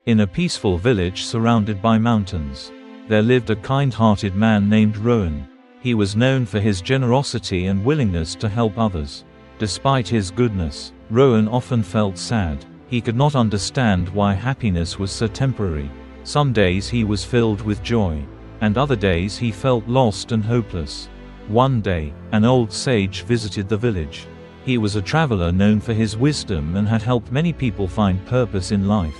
In a peaceful village surrounded by mountains, there lived a kind-hearted man named Rohan. He was known for his generosity and willingness to help others. Despite his goodness, Rohan often felt sad. He could not understand why happiness was so temporary. Some days he was filled with joy, and other days he felt lost and hopeless. One day, an old sage visited the village. He was a traveler known for his wisdom and had helped many people find purpose in life.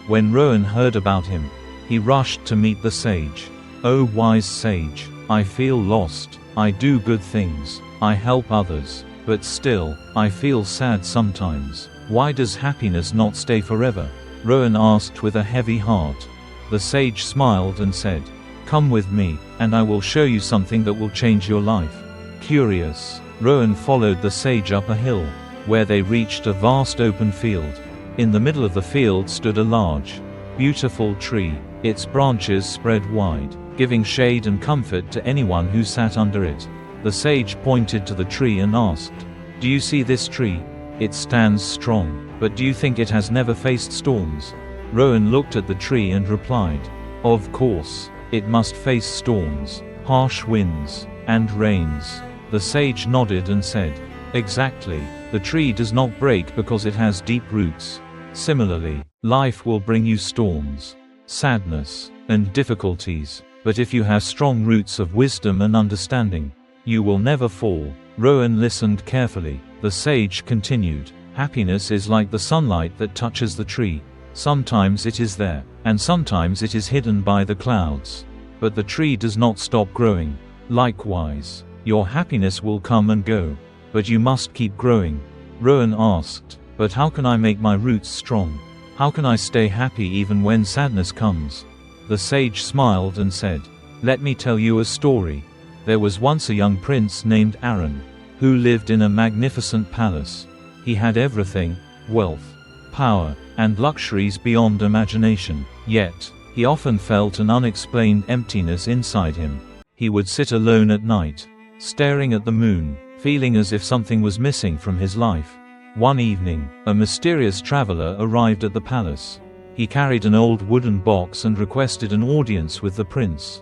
When Rohan heard about him, he rushed to meet the sage. "Oh wise sage, I feel lost. I do good things, I help others, but still, I feel sad sometimes. Why does happiness not stay forever?" Rohan asked with a heavy heart. The sage smiled and said, "Come with me, and I will show you something that will change your life." Curious, Rohan followed the sage up a hill, where they reached a vast open field. In the middle of the field stood a large, beautiful tree. Its branches spread wide, giving shade and comfort to anyone who sat under it. The sage pointed to the tree and asked, "Do you see this tree? It stands strong, but do you think it has never faced storms?" Rohan looked at the tree and replied, "Of course, it must face storms, harsh winds, and rains." The sage nodded and said, "Exactly. The tree does not break because it has deep roots. Similarly, life will bring you storms, sadness, and difficulties, but if you have strong roots of wisdom and understanding, you will never fall." Rohan listened carefully. The sage continued, "Happiness is like the sunlight that touches the tree. Sometimes it is there, and sometimes it is hidden by the clouds. But the tree does not stop growing. Likewise, your happiness will come and go, but you must keep growing." Rohan asked, "But how can I make my roots strong? How can I stay happy even when sadness comes?" The sage smiled and said, "Let me tell you a story. There was once a young prince named Aaron, who lived in a magnificent palace. He had everything: wealth, power, and luxuries beyond imagination. Yet, he often felt an unexplained emptiness inside him. He would sit alone at night, staring at the moon, feeling as if something was missing from his life. One evening, a mysterious traveler arrived at the palace. He carried an old wooden box and requested an audience with the prince.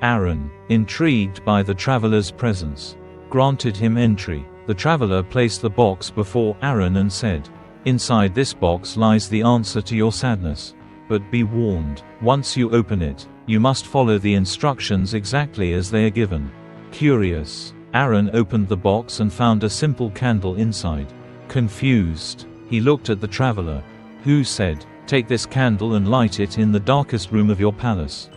Aaron, intrigued by the traveler's presence, granted him entry. The traveler placed the box before Aaron and said, "Inside this box lies the answer to your sadness. But be warned, once you open it, you must follow the instructions exactly as they are given." Curious, Aaron opened the box and found a simple candle inside. Confused, he looked at the traveler, who said, "Take this candle and light it in the darkest room of your palace.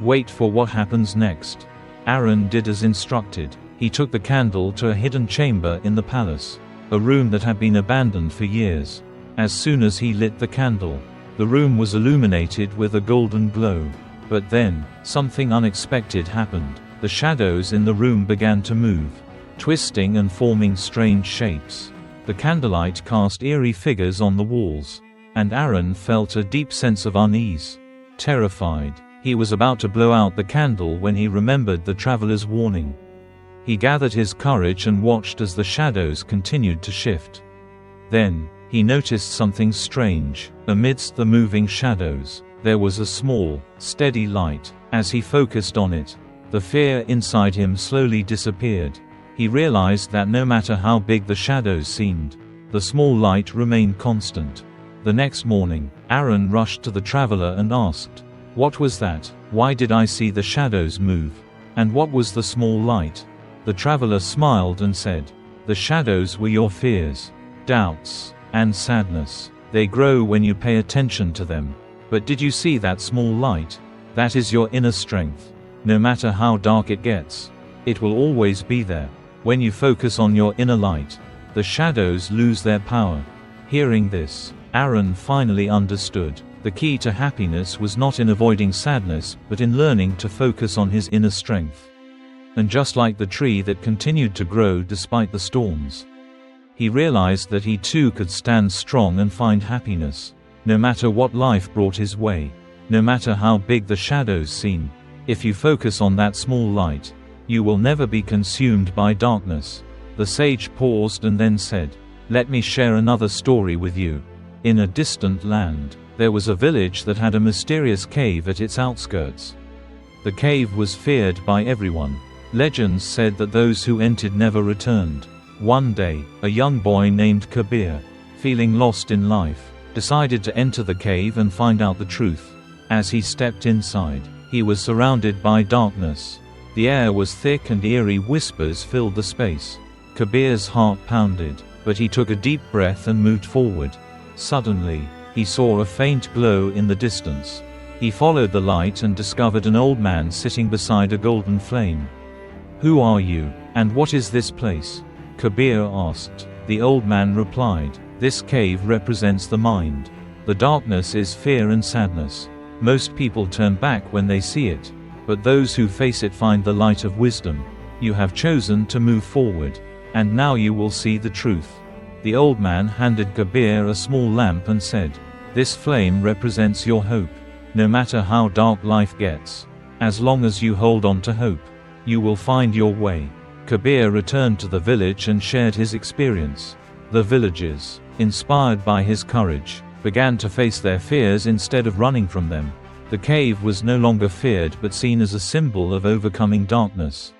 Wait for what happens next." Aaron did as instructed. He took the candle to a hidden chamber in the palace, a room that had been abandoned for years. As soon as he lit the candle, the room was illuminated with a golden glow. But then, something unexpected happened. The shadows in the room began to move, twisting and forming strange shapes. The candlelight cast eerie figures on the walls, and Aaron felt a deep sense of unease. Terrified, he was about to blow out the candle when he remembered the traveler's warning. He gathered his courage and watched as the shadows continued to shift. Then, he noticed something strange. Amidst the moving shadows, there was a small, steady light. As he focused on it, the fear inside him slowly disappeared. He realized that no matter how big the shadows seemed, the small light remained constant. The next morning, Aaron rushed to the traveler and asked, "What was that? Why did I see the shadows move? And what was the small light?" The traveler smiled and said, "The shadows were your fears, doubts, and sadness. They grow when you pay attention to them. But did you see that small light? That is your inner strength. No matter how dark it gets, it will always be there. When you focus on your inner light, the shadows lose their power." Hearing this, Aaron finally understood. The key to happiness was not in avoiding sadness, but in learning to focus on his inner strength. And just like the tree that continued to grow despite the storms, he realized that he too could stand strong and find happiness, no matter what life brought his way, no matter how big the shadows seem. If you focus on that small light, you will never be consumed by darkness. The sage paused and then said, "Let me share another story with you. In a distant land, There was a village that had a mysterious cave at its outskirts. The cave was feared by everyone. Legends said that those who entered never returned. One day, a young boy named Kabir, feeling lost in life, decided to enter the cave and find out the truth. As he stepped inside, he was surrounded by darkness. The air was thick and eerie whispers filled the space. Kabir's heart pounded, but he took a deep breath and moved forward. Suddenly, he saw a faint glow in the distance. He followed the light and discovered an old man sitting beside a golden flame. "Who are you, and what is this place?" Kabir asked. The old man replied, "This cave represents the mind. The darkness is fear and sadness. Most people turn back when they see it, but those who face it find the light of wisdom. You have chosen to move forward, and now you will see the truth." The old man handed Kabir a small lamp and said, "This flame represents your hope. No matter how dark life gets, as long as you hold on to hope, you will find your way." Kabir returned to the village and shared his experience. The villagers, inspired by his courage, began to face their fears instead of running from them. The cave was no longer feared but seen as a symbol of overcoming darkness.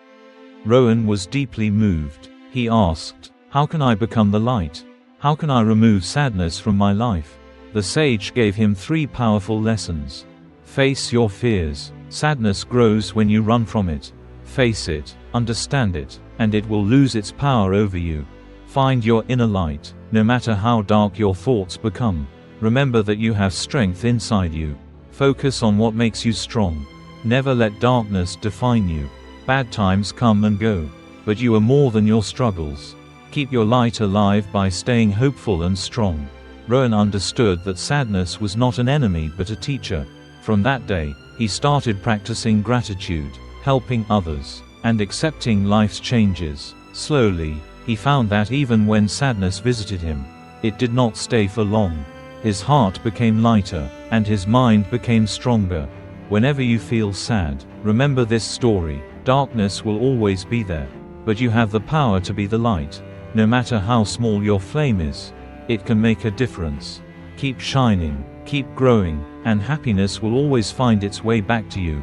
Rohan was deeply moved. He asked, "How can I become the light? How can I remove sadness from my life?" The sage gave him 3 powerful lessons. Face your fears. Sadness grows when you run from it. Face it, understand it, and it will lose its power over you. Find your inner light, no matter how dark your thoughts become. Remember that you have strength inside you. Focus on what makes you strong. Never let darkness define you. Bad times come and go, but you are more than your struggles. Keep your light alive by staying hopeful and strong. Rohan understood that sadness was not an enemy but a teacher. From that day, he started practicing gratitude, helping others, and accepting life's changes. Slowly, he found that even when sadness visited him, it did not stay for long. His heart became lighter, and his mind became stronger. Whenever you feel sad, remember this story: darkness will always be there, but you have the power to be the light. No matter how small your flame is, it can make a difference. Keep shining, keep growing, and happiness will always find its way back to you.